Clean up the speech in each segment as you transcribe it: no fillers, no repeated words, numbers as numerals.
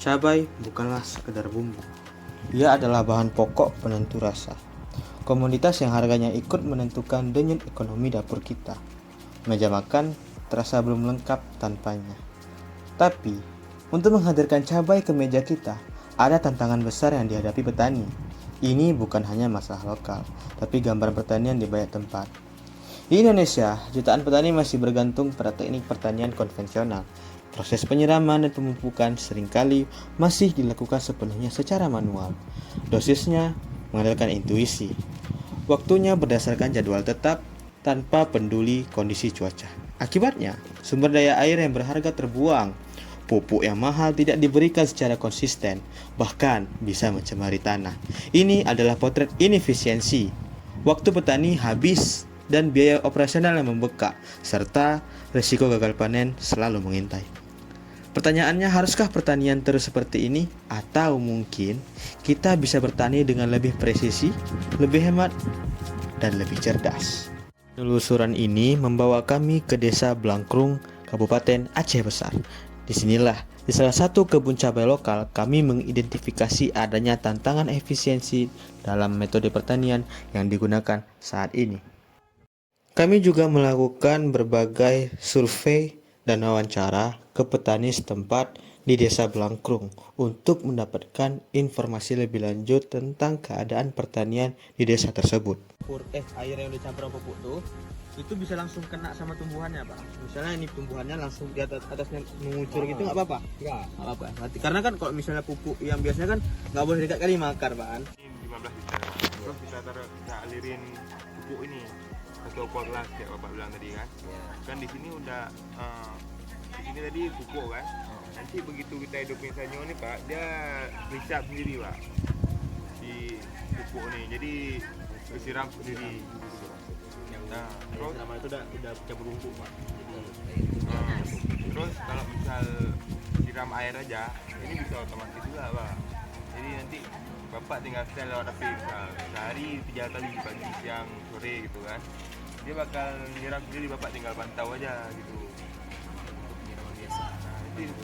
Cabai bukanlah sekedar bumbu. Ia adalah bahan pokok penentu rasa. Komoditas yang harganya ikut menentukan denyut ekonomi dapur kita. Meja makan terasa belum lengkap tanpanya. Tapi, untuk menghadirkan cabai ke meja kita, ada tantangan besar yang dihadapi petani. Ini bukan hanya masalah lokal, tapi gambaran pertanian di banyak tempat. Di Indonesia, jutaan petani masih bergantung pada teknik pertanian konvensional. Proses penyiraman dan pemupukan seringkali masih dilakukan sepenuhnya secara manual. Dosisnya mengandalkan intuisi. Waktunya berdasarkan jadwal tetap tanpa peduli kondisi cuaca. Akibatnya, sumber daya air yang berharga terbuang. Pupuk yang mahal tidak diberikan secara konsisten, bahkan bisa mencemari tanah. Ini adalah potret inefisiensi. Waktu petani habis dan biaya operasional yang membengkak, serta risiko gagal panen selalu mengintai. Pertanyaannya, haruskah pertanian terus seperti ini? Atau mungkin kita bisa bertani dengan lebih presisi, lebih hemat, dan lebih cerdas? Penelusuran ini membawa kami ke Desa Blangkrung, Kabupaten Aceh Besar. Disinilah, di salah satu kebun cabai lokal, kami mengidentifikasi adanya tantangan efisiensi dalam metode pertanian yang digunakan saat ini. Kami juga melakukan berbagai survei dan wawancara ke petani setempat di Desa Blangkrung untuk mendapatkan informasi lebih lanjut tentang keadaan pertanian di desa tersebut. Air yang dicampur pupuk tuh itu bisa langsung kena sama tumbuhannya, Pak. Misalnya ini tumbuhannya langsung di atasnya mengucur gitu, nggak apa-apa? Nggak apa-apa. Karena kan kalau misalnya pupuk yang biasanya kan nggak boleh dekat kali makar, Pak. Ini 15 liter. Terus kita alirin pupuk ini atau pot lah kayak Bapak bilang tadi kan. Kan di sini udah di sini tadi pupuk kan. Nanti begitu kita hidupin sanyo nih, Pak, dia resap sendiri, Pak. Di pupuk nih. Jadi bersiram sendiri. Nah, terus nama itu udah campur rumput, Pak. Terus kalau misal siram air aja, ini bisa otomatis juga, Pak. Jadi nanti Bapak tinggal setel lewat HP, misal sehari 3 kali, pagi, siang, sore gitu kan. Dia bakal nyiram sendiri, Bapak tinggal pantau aja gitu. Nah, itu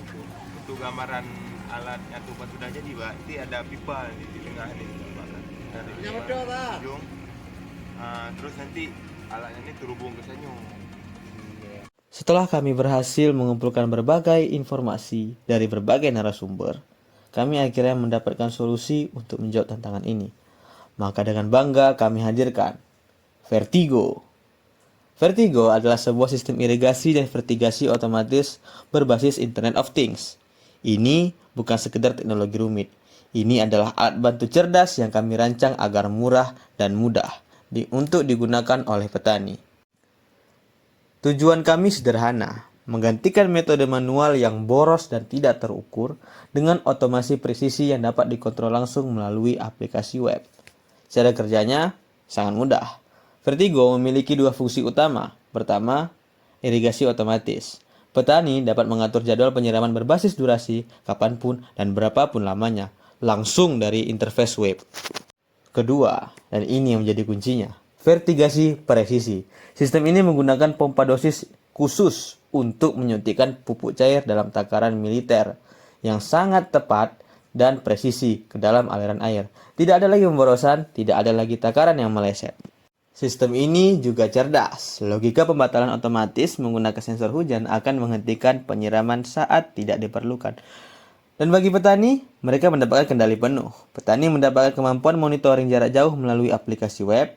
untuk gambaran alat yang tumpah sudah jadi, Pak. Nanti ada pipa di tengah ini, Pak. Dari ujung. Terus nanti alatnya ini terhubung ke sanyo. Setelah kami berhasil mengumpulkan berbagai informasi dari berbagai narasumber, kami akhirnya mendapatkan solusi untuk menjawab tantangan ini. Maka dengan bangga kami hadirkan Vertigo. Vertigo adalah sebuah sistem irigasi dan fertigasi otomatis berbasis Internet of Things. Ini bukan sekedar teknologi rumit. Ini adalah alat bantu cerdas yang kami rancang agar murah dan mudah untuk digunakan oleh petani. Tujuan kami sederhana, menggantikan metode manual yang boros dan tidak terukur dengan otomasi presisi yang dapat dikontrol langsung melalui aplikasi web. Cara kerjanya sangat mudah. Vertigo memiliki 2 fungsi utama. Pertama, irigasi otomatis. Petani dapat mengatur jadwal penyiraman berbasis durasi, kapanpun dan berapapun lamanya, langsung dari interface web. Kedua, dan ini yang menjadi kuncinya, vertigasi presisi. Sistem ini menggunakan pompa dosis khusus untuk menyuntikkan pupuk cair dalam takaran mililiter yang sangat tepat dan presisi ke dalam aliran air. Tidak ada lagi pemborosan, tidak ada lagi takaran yang meleset. Sistem ini juga cerdas. Logika pembatalan otomatis menggunakan sensor hujan akan menghentikan penyiraman saat tidak diperlukan. Dan bagi petani, mereka mendapatkan kendali penuh. Petani mendapatkan kemampuan monitoring jarak jauh melalui aplikasi web,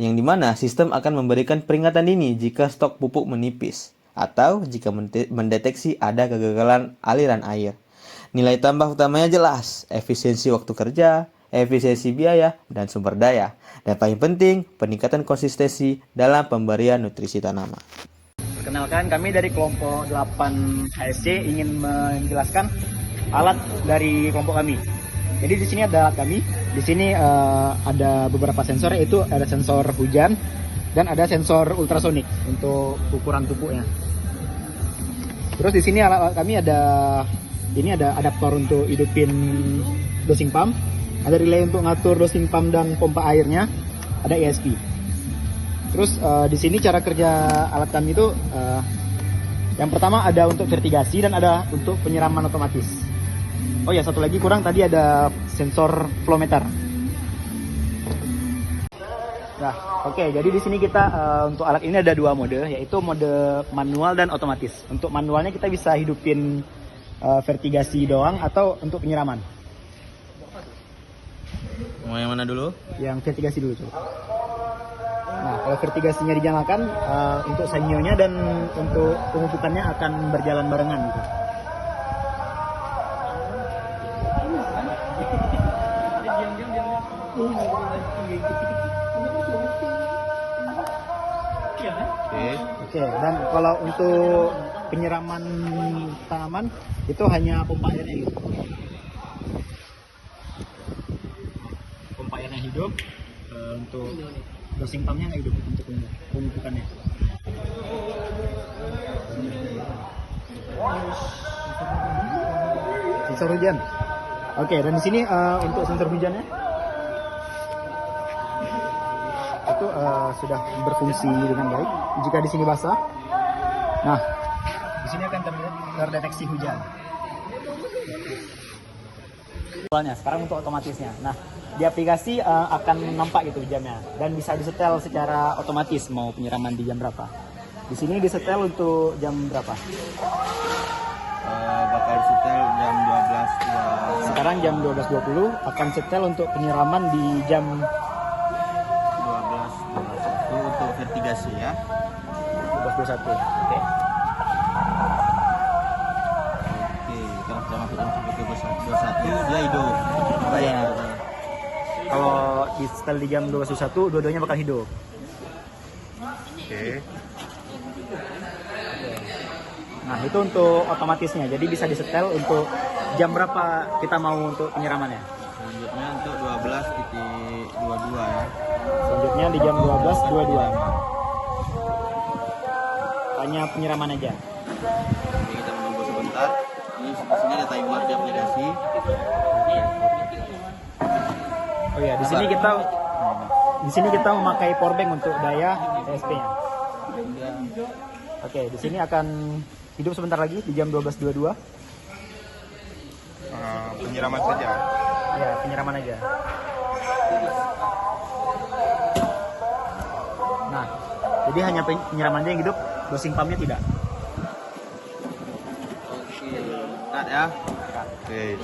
yang dimana sistem akan memberikan peringatan dini jika stok pupuk menipis, atau jika mendeteksi ada kegagalan aliran air. Nilai tambah utamanya jelas, efisiensi waktu kerja, efisiensi biaya, dan sumber daya. Dan paling penting, peningkatan konsistensi dalam pemberian nutrisi tanaman. Perkenalkan, kami dari kelompok 8 HSC ingin menjelaskan alat dari kelompok kami. Jadi di sini ada alat kami. Di sini ada beberapa sensor, yaitu ada sensor hujan dan ada sensor ultrasonik untuk ukuran pupuknya. Terus di sini alat kami ada adaptor untuk hidupin dosing pump, ada relay untuk ngatur dosing pump dan pompa airnya, ada ESP. Terus di sini cara kerja alat kami itu yang pertama ada untuk vertigasi dan ada untuk penyiraman otomatis. Oh ya, satu lagi kurang tadi ada sensor flow meter. Nah, oke. Jadi di sini kita untuk alat ini ada dua mode, yaitu mode manual dan otomatis. Untuk manualnya kita bisa hidupin vertigasi doang atau untuk penyiraman. Mau yang mana dulu? Yang vertigasi dulu coba. Nah, kalau vertigasinya dinyalakan, untuk sanyonya dan untuk pemupukannya akan berjalan barengan gitu. Oke, dan kalau untuk penyiraman tanaman itu hanya pompa airnya gitu. Pompa airnya hidup, untuk dosing pumpnya nggak hidup untuk pemupukannya. Sensor hujan. Oke, dan di sini untuk sensor hujannya itu sudah berfungsi dengan baik. Jika di sini basah, nah di sini akan terdeteksi hujan. Sekarang untuk otomatisnya. Nah, di aplikasi akan nampak gitu jamnya dan bisa disetel secara otomatis mau penyiraman di jam berapa. Di sini disetel untuk jam berapa? Bakal setel jam 12. Sekarang jam 12.20 akan setel untuk penyiraman di jam 12 untuk vertigasi ya. 12.21. Oke. Kalau kita masuk jam 12.21 dia hidup. Iya. Kalau di setel di jam 12.21 dua-duanya bakal hidup. Oke. Nah, itu untuk otomatisnya. Jadi bisa disetel untuk jam berapa kita mau untuk penyiramannya. Selanjutnya untuk 12.22 ya. Selanjutnya di jam 12.22. Hanya penyiraman aja. Jadi kita menunggu sebentar. Ini di sini ada timer di aplikasi. Oh ya, di sini kita memakai powerbank untuk daya ESP-nya. Oke, di sini akan hidup sebentar lagi di jam 12.22. Penyiraman saja. Ya, penyiraman aja. Nah, jadi hanya penyiraman aja yang hidup, dosing pumpnya tidak. Oke, start ya. Oke.